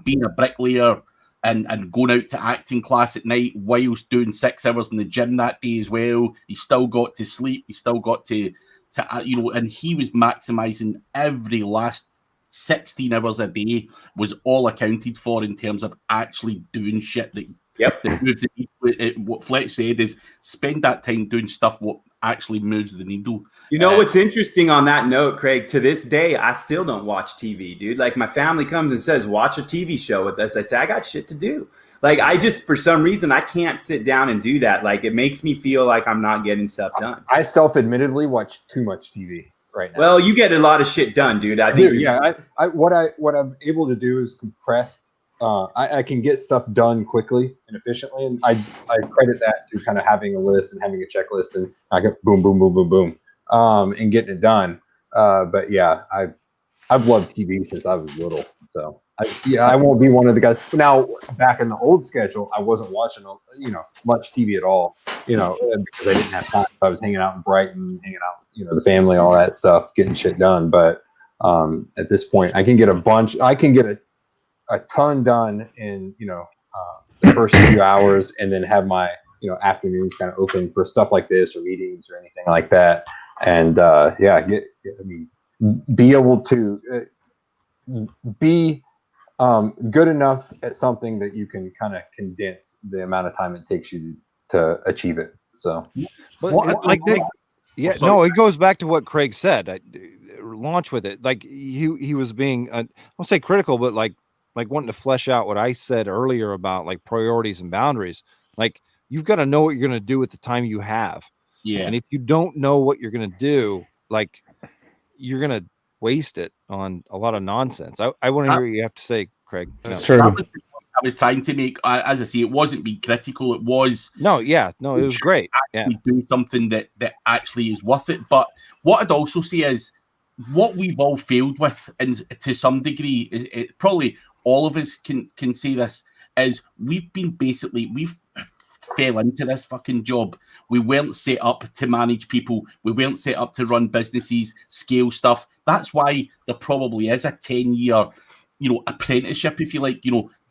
being a bricklayer and going out to acting class at night whilst doing 6 hours in the gym that day as well. He still got to sleep. He still got to and he was maximizing every last 16 hours a day was all accounted for in terms of actually doing shit that moves the needle. What Fletch said is spend that time doing stuff what actually moves the needle. What's interesting on that note, Craig, to this day, I still don't watch TV, dude. Like my family comes and says, watch a TV show with us. I say, I got shit to do. Like I just, for some reason, I can't sit down and do that. Like it makes me feel like I'm not getting stuff done. I self-admittedly watch too much TV right now. Well, you get a lot of shit done, dude. I think. What I'm able to do is compress. I can get stuff done quickly and efficiently, and I credit that to kind of having a list and having a checklist, and I get boom, boom, boom, boom, boom, and getting it done. But yeah, I've loved TV since I was little, so I won't be one of the guys. Now, back in the old schedule, I wasn't watching much TV at all, because I didn't have time. I was hanging out in Brighton, hanging out with, the family, all that stuff, getting shit done. But at this point, I can get a ton done in the first few hours, and then have my afternoons kind of open for stuff like this or meetings or anything like that, and be able to be good enough at something that you can kind of condense the amount of time it takes you to achieve it. So it goes back to what Craig said. Launch with it. Like he was being I'll say critical, but like wanting to flesh out what I said earlier about like priorities and boundaries. Like you've got to know what you're going to do with the time you have. Yeah. And if you don't know what you're going to do, like you're going to waste it on a lot of nonsense. I want to hear what you have to say, Craig. That's That true. was the point I was trying to make. As I say, it wasn't being critical. It was it was great. Yeah, do something that actually is worth it. But what I'd also say is what we've all failed with, and to some degree, is probably all of us can say this, is we've fell into this fucking job. We weren't set up to manage people. We weren't set up to run businesses, scale stuff. That's why there probably is a 10-year, apprenticeship, if you like,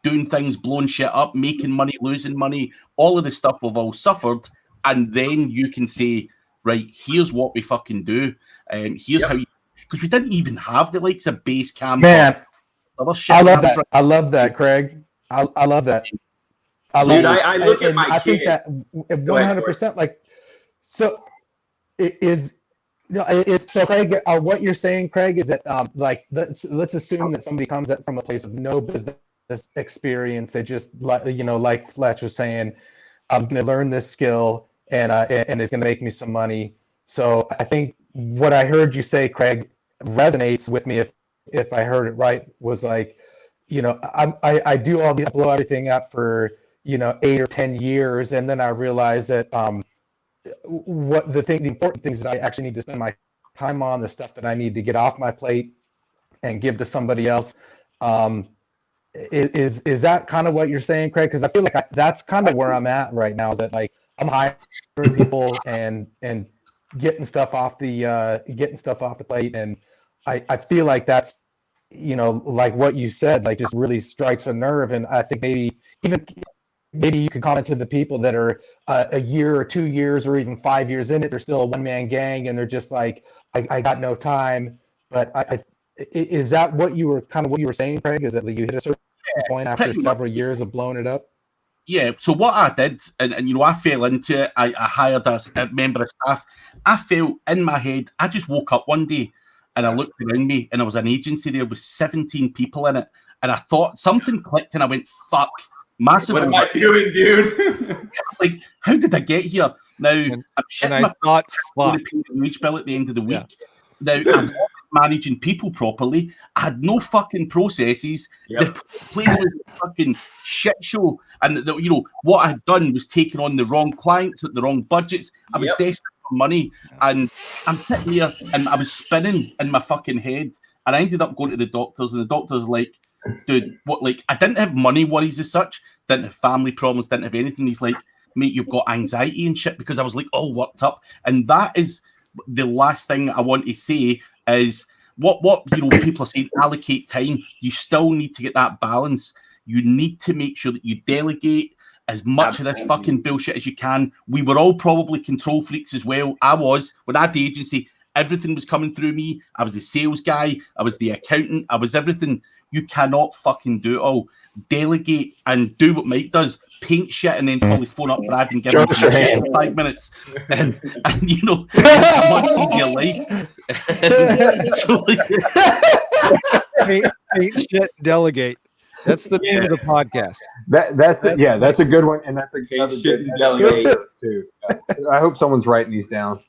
doing things, blowing shit up, making money, losing money, all of the stuff we've all suffered. And then you can say, right, here's what we fucking do. Here's how you, because we didn't even have the likes of Basecamp. Man, other shit. I love that. I love that, Craig. I love that. Dude, I look at my I kid. think that 100%. Like, so it is. So Craig, what you're saying, Craig, is that like let's assume that somebody comes from a place of no business experience. They just like Fletch was saying, I'm going to learn this skill and it's going to make me some money. So I think what I heard you say, Craig, resonates with me. If I heard it right, was like, I do all these, blow everything up for 8 or 10 years, and then I realize that the important things that I actually need to spend my time on, the stuff that I need to get off my plate and give to somebody else. Is that kind of what you're saying, Craig? Because I feel like that's kind of where I'm at right now. Is that like I'm hiring people and getting stuff off the plate, and I feel like that's like what you said, like just really strikes a nerve. And I think maybe you could comment to the people that are a year or 2 years or even 5 years in it. They're still a one-man gang, and they're just like, I got no time. But is that what you were saying, Craig? Is that you hit a certain point after several years of blowing it up? Yeah. So what I did, and I fell into it. I hired a member of staff. I felt in my head. I just woke up one day and I looked around me, and there was an agency there with 17 people in it, and I thought something clicked, and I went, "Fuck." Massive. What am I doing, dude? Like, how did I get here? Now, I'm shitting and I thought, fuck. The wage bill at the end of the week. Yeah. Now, I'm not managing people properly. I had no fucking processes. Yep. The place was a fucking shit show. And, what I had done was taking on the wrong clients at the wrong budgets. I was desperate for money. And I'm sitting there, and I was spinning in my fucking head. And I ended up going to the doctors, and the doctor's like, dude, what? Like, I didn't have money worries as such, didn't have family problems, didn't have anything. He's like, mate, you've got anxiety and shit, because I was like all worked up. And that is the last thing I want to say is what people are saying, allocate time. You still need to get that balance. You need to make sure that you delegate as much of this fucking bullshit as you can. We were all probably control freaks as well. I was. When I had the agency, everything was coming through me. I was the sales guy. I was the accountant. I was everything. You cannot fucking do it all. Delegate and do what Mike does. Paint shit and then probably phone up Brad and give him some shit in 5 minutes. And it's a much easier life. So, paint shit, delegate. That's the name of the podcast. That's a good one, and that's a good shit and delegate too. I hope someone's writing these down,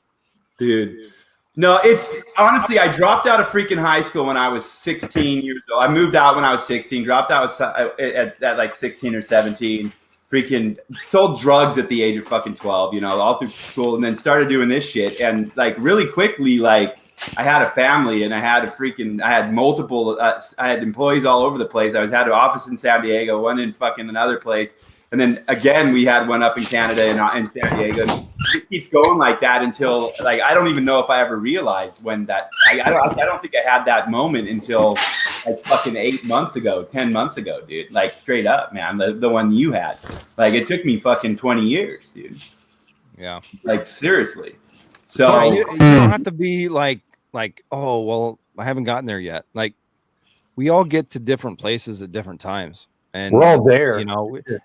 dude. No, it's honestly, I dropped out of freaking high school when I was 16 years old. I moved out when I was 16, dropped out at like 16 or 17, freaking sold drugs at the age of fucking 12, all through school, and then started doing this shit. And like really quickly, like I had a family, and I had multiple, I had employees all over the place. I had an office in San Diego, one in fucking another place. And then again, we had one up in Canada and in San Diego. And it keeps going like that until, like, I don't even know if I ever realized when that. I don't think I had that moment until like fucking 8 months ago, 10 months ago, dude. Like straight up, man. The one you had. Like it took me fucking 20 years, dude. Yeah. Like seriously. So you don't have to be like, oh well, I haven't gotten there yet. Like we all get to different places at different times. And we're all there.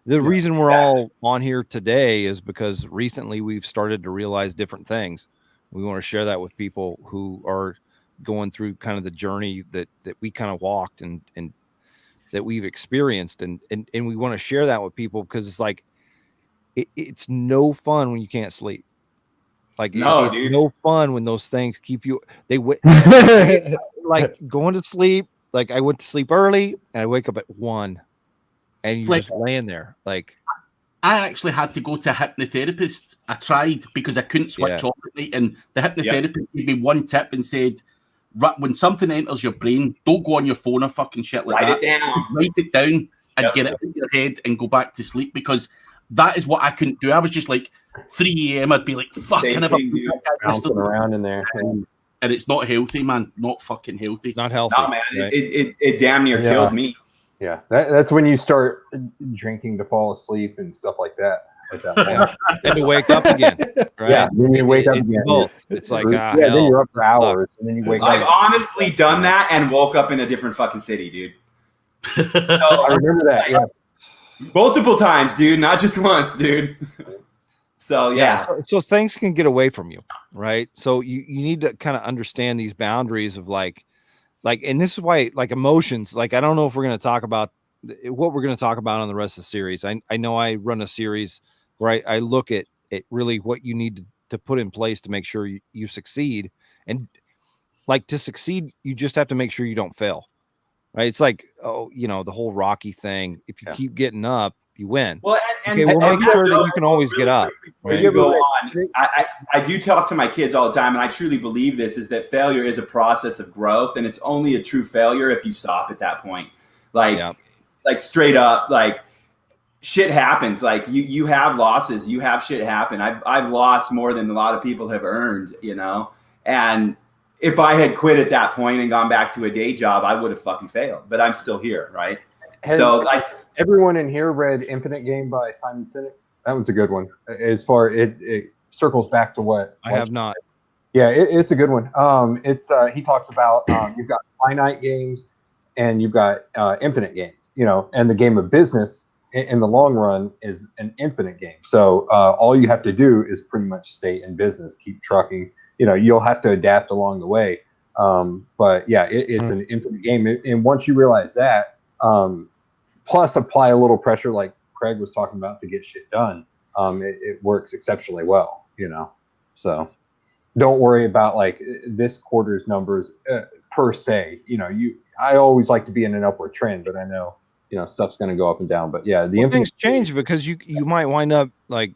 The reason we're all on here today is because recently we've started to realize different things. We want to share that with people who are going through kind of the journey that we kind of walked and that we've experienced. And we want to share that with people because it's like, it's no fun when you can't sleep. Like it's no fun when those things keep you. like going to sleep. Like I went to sleep early and I wake up at 1, and you're just laying there. Like I actually had to go to a hypnotherapist. I tried because I couldn't switch off at night, and the hypnotherapist gave me one tip and said, when something enters your brain, don't go on your phone or fucking shit like that. Write it down. Write it down and get it in your head and go back to sleep, because that is what I couldn't do. I was just like 3 a.m. I'd be like, fuck, I never bouncing around in there. And it's not healthy, man. Not fucking healthy. Not healthy. No, man. Right? It damn near killed me. Yeah, that's when you start drinking to fall asleep and stuff like that. And to wake up again, right? Yeah, then you wake up again. Both. It's like, then you're up for hours, and then you wake up. I've honestly done that and woke up in a different fucking city, dude. So, I remember that. Yeah, multiple times, dude, not just once, dude. So yeah. So things can get away from you, right? So you need to kind of understand these boundaries of like, and this is why like emotions. Like I don't know if we're going to talk about what we're going to talk about on the rest of the series. I know I run a series where I look at really what you need to put in place to make sure you succeed. And like to succeed, you just have to make sure you don't fail, right? It's like, the whole Rocky thing. If you keep getting up, you win. Well, make sure that you can always get up. Right? You go on. I do talk to my kids all the time, and I truly believe this is that failure is a process of growth, and it's only a true failure if you stop at that point. Like straight up, like shit happens. Like you have losses, you have shit happen. I've lost more than a lot of people have earned, and if I had quit at that point and gone back to a day job, I would have fucking failed, but I'm still here. Right. Everyone in here read Infinite Game by Simon Sinek? That one's a good one. As far it circles back to what I have not. Yeah, it's a good one. He talks about you've got finite games and you've got infinite games. And the game of business in the long run is an infinite game. So all you have to do is pretty much stay in business, keep trucking. You'll have to adapt along the way. But yeah, it's an infinite game. And once you realize that, plus apply a little pressure like Craig was talking about to get shit done, it works exceptionally well, so don't worry about like this quarter's numbers per se. I always like to be in an upward trend, but I know stuff's going to go up and down. But yeah, things change because you might wind up like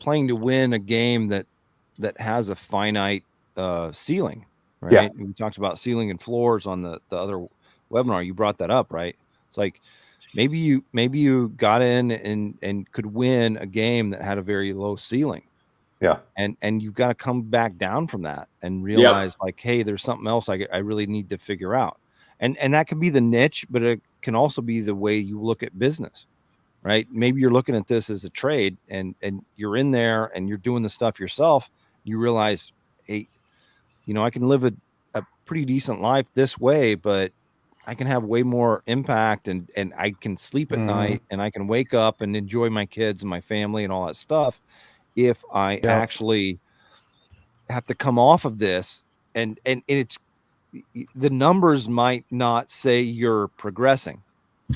playing to win a game that has a finite ceiling, right? Yeah. We talked about ceiling and floors on the other webinar. You brought that up, right? It's like maybe you got in and could win a game that had a very low ceiling. Yeah. And you've got to come back down from that and realize like, hey, there's something else I really need to figure out. And that could be the niche, but it can also be the way you look at business, right? Maybe you're looking at this as a trade and you're in there and you're doing the stuff yourself. You realize, hey, I can live a pretty decent life this way, but I can have way more impact and I can sleep at night and I can wake up and enjoy my kids and my family and all that stuff if I actually have to come off of this. And it's the numbers might not say you're progressing.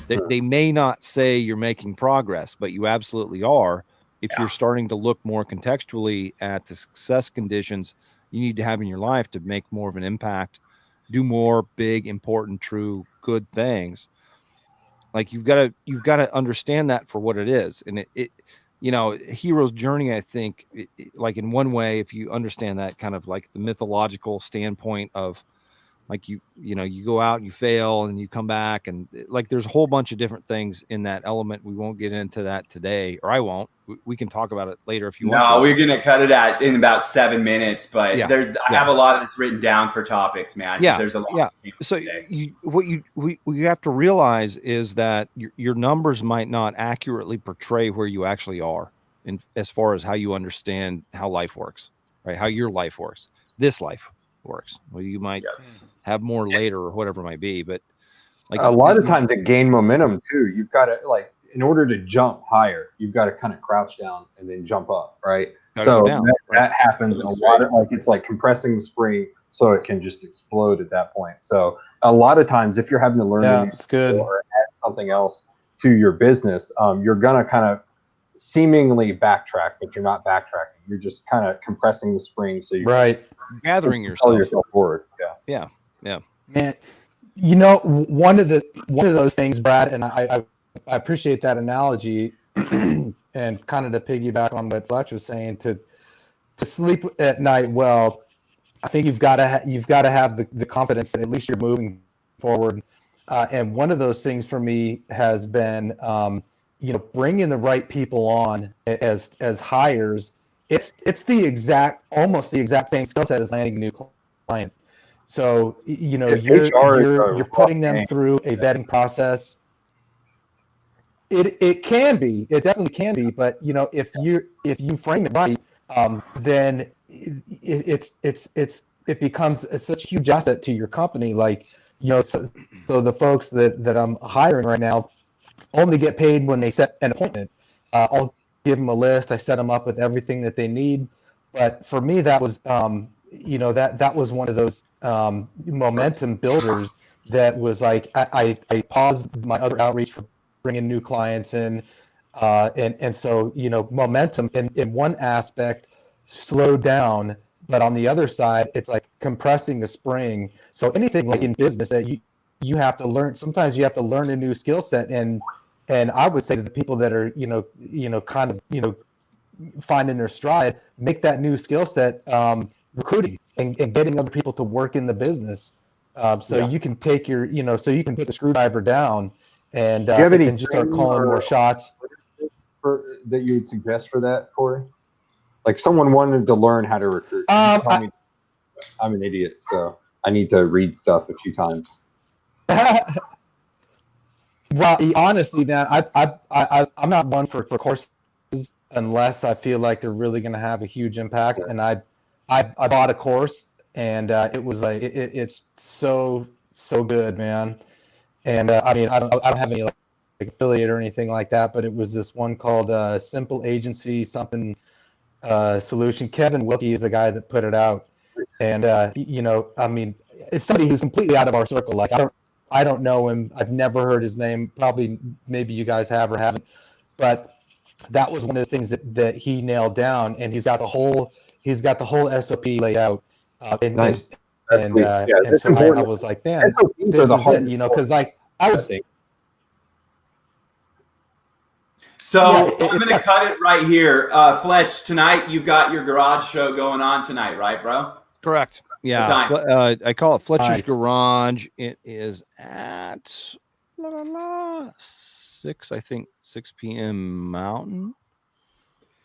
They may not say you're making progress, but you absolutely are. If you're starting to look more contextually at the success conditions you need to have in your life to make more of an impact, do more big, important, true, good things. Like you've got to understand that for what it is. And it hero's journey, I think, like in one way, if you understand that kind of like the mythological standpoint of like you go out and you fail and you come back, and like there's a whole bunch of different things in that element. We won't get into that today, or I won't. We can talk about it later if you want to. No, we're gonna cut it in about 7 minutes, but I have a lot of this written down for topics, man. Yeah, there's a lot. Yeah. So what you have to realize is that your numbers might not accurately portray where you actually are, in as far as how you understand how life works, right? How your life works, this life works. Well, you might have more later or whatever it might be, but like a lot of times to gain momentum too, you've got to like, in order to jump higher, you've got to kind of crouch down and then jump up, right? So that happens a lot of like, it's like compressing the spring so it can just explode at that point. So a lot of times if you're having to learn or add something else to your business, you're going to kind of seemingly backtrack, but you're not backtracking. You're just kind of compressing the spring. So you're gathering yourself forward. Yeah. Yeah. Man, one of those things, Brad, and I appreciate that analogy, and kind of to piggyback on what Fletch was saying, to sleep at night well, I think you've got to have the confidence that at least you're moving forward. And one of those things for me has been, bringing the right people on as hires. It's almost the exact same skill set as landing a new client. So HR is a you're putting them rough through a vetting process. It definitely can be, but if you frame it right, then it becomes such a huge asset to your company. Like, so the folks that I'm hiring right now only get paid when they set an appointment. I'll give them a list. I set them up with everything that they need. But for me, that was that was one of those momentum builders that was like I paused my other outreach for bringing new clients in, and so momentum in one aspect slowed down, but on the other side it's like compressing a spring. So anything like in business that you have to learn, sometimes you have to learn a new skill set, and I would say to the people that are kind of finding their stride, make that new skill set recruiting and getting other people to work in the business. You can take so you can put the screwdriver down and Do you have any and just start training calling or more shots. that you would suggest for that, Corey? Like someone wanted to learn how to recruit. I'm an idiot, so I need to read stuff a few times. Well, honestly, man, I'm not one for courses unless I feel like they're really going to have a huge impact. And I bought a course, and it was like it's so good, man. And I mean, I don't have any like affiliate or anything like that, but it was this one called Simple Agency something Solution. Kevin Wilkie is the guy that put it out, and I mean, it's somebody who's completely out of our circle. Like I don't know him. I've never heard his name. Probably, maybe you guys have or haven't. But that was one of the things that he nailed down, and he's got the whole SOP laid out. Nice. And so I was like, man, SOPs this are the is it. hardest Because like I was. So I'm going to cut it right here. Fletch, tonight you've got your garage show going on tonight, right, bro? Correct. Yeah. I call it Fletcher's Garage. It is at 6 p.m. Mountain.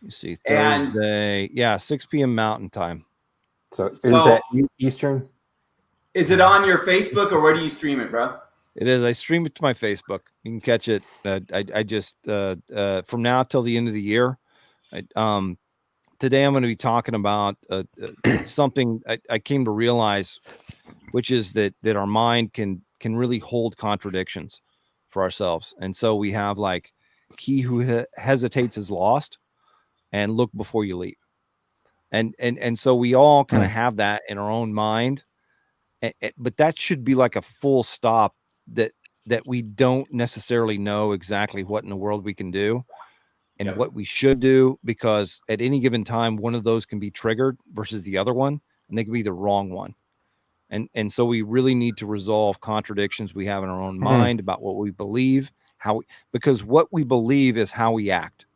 You see Thursday. 6 p.m. Mountain time. So is that Eastern? Is it on your Facebook, or where do you stream it, bro? It is. I stream it to my Facebook. You can catch it. I just from now till the end of the year. Today I'm going to be talking about something I came to realize, which is that our mind can really hold contradictions for ourselves. And so we have like, he who hesitates is lost, and look before you leap. And so we all kind of have that in our own mind, but that should be like a full stop, that we don't necessarily know exactly what in the world we can do and what we should do, because at any given time, one of those can be triggered versus the other one, and they can be the wrong one. And so we really need to resolve contradictions we have in our own mind about what we believe, because what we believe is how we act.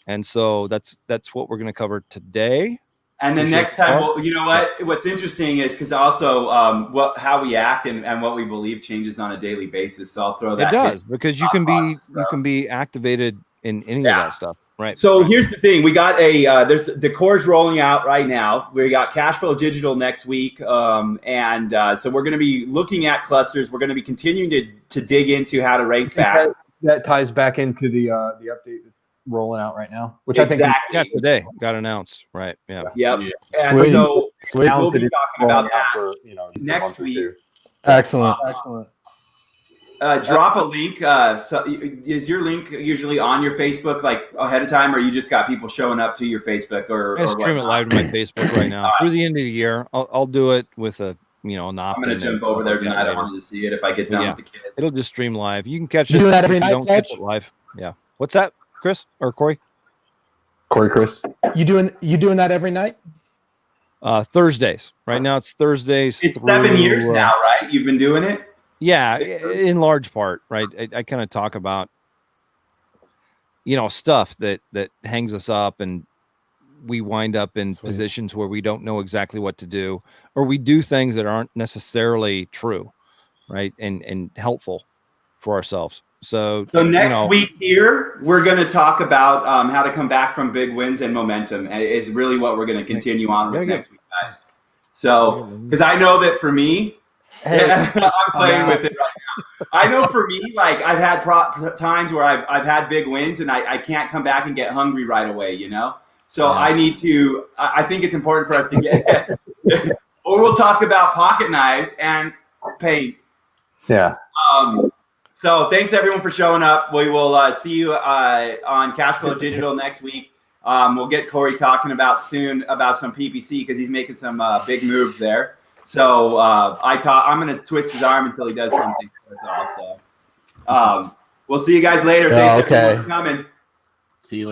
And so that's what we're going to cover today. And then next time, well, you know what? What's interesting is because also how we act and what we believe changes on a daily basis. So I'll throw that. It does, because you can be activated in any of that stuff, right? So here's the thing: we got there's the core's rolling out right now. We got Cashflow Digital next week, so we're going to be looking at clusters. We're going to be continuing to dig into how to rank fast. That ties back into the update that's rolling out right now, which I think today got announced, right? Yeah. Yep. And so we'll be talking about that for, next week. Excellent. Drop a link. So is your link usually on your Facebook like ahead of time, or you just got people showing up to your Facebook? I stream it live to my Facebook right now. Through the end of the year, I'll do it with a an I'm going to jump over there tonight. I wanted to see it if I get done with the kids. It'll just stream live. You can catch it. Do that every night, don't catch it live. Yeah. What's that, Chris or Corey? Chris. You doing that every night? Thursdays. Right now it's Thursdays. It's 7 years now, right? You've been doing it? Yeah, in large part, right? I kind of talk about, stuff that hangs us up, and we wind up in positions where we don't know exactly what to do, or we do things that aren't necessarily true, right? And helpful for ourselves. So next week here, we're going to talk about how to come back from big wins and momentum is really what we're going to continue on with next week, guys. So, because I know that for me, I'm playing with it right now. I know for me, like I've had times where I've had big wins and I can't come back and get hungry right away, So I need to. I think it's important for us to get. Or we'll talk about pocket knives and paint. Yeah. So thanks everyone for showing up. We will see you on Cashflow Digital next week. We'll get Corey talking soon about some PPC because he's making some big moves there. So I'm going to twist his arm until he does something for us all. So we'll see you guys later. Thanks everyone for coming. See you later.